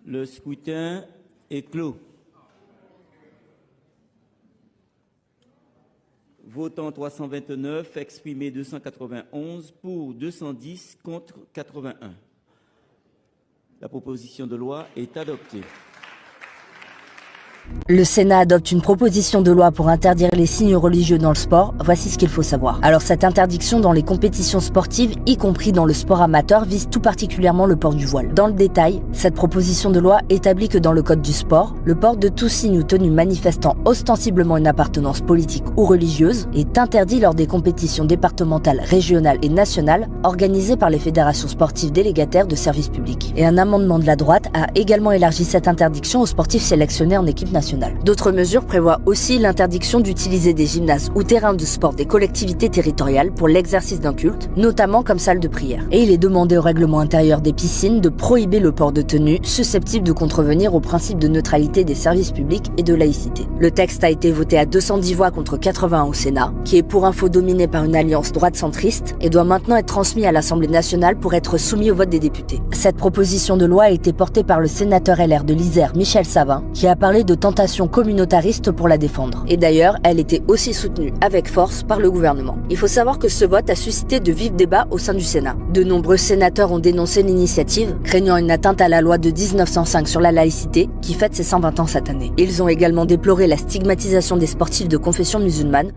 Le scrutin est clos. Votant 329, exprimé 291, pour 210, contre 81. La proposition de loi est adoptée. Le Sénat adopte une proposition de loi pour interdire les signes religieux dans le sport. Voici ce qu'il faut savoir. Alors cette interdiction dans les compétitions sportives, y compris dans le sport amateur, vise tout particulièrement le port du voile. Dans le détail, cette proposition de loi établit que dans le code du sport, le port de tout signe ou tenue manifestant ostensiblement une appartenance politique ou religieuse est interdit lors des compétitions départementales, régionales et nationales organisées par les fédérations sportives délégataires de services publics. Et un amendement de la droite a également élargi cette interdiction aux sportifs sélectionnés en équipe nationale. D'autres mesures prévoient aussi l'interdiction d'utiliser des gymnases ou terrains de sport des collectivités territoriales pour l'exercice d'un culte, notamment comme salle de prière. Et il est demandé au règlement intérieur des piscines de prohiber le port de tenues susceptibles de contrevenir au principe de neutralité des services publics et de laïcité. Le texte a été voté à 210 voix contre 81 au Sénat, qui est pour info dominé par une alliance droite-centriste et doit maintenant être transmis à l'Assemblée nationale pour être soumis au vote des députés. Cette proposition de loi a été portée par le sénateur LR de l'Isère, Michel Savin, qui a parlé de tentation communautariste pour la défendre. Et d'ailleurs, elle était aussi soutenue avec force par le gouvernement. Il faut savoir que ce vote a suscité de vifs débats au sein du Sénat. De nombreux sénateurs ont dénoncé l'initiative, craignant une atteinte à la loi de 1905 sur la laïcité, qui fête ses 120 ans cette année. Ils ont également déploré la stigmatisation des sportifs de confession musulmane,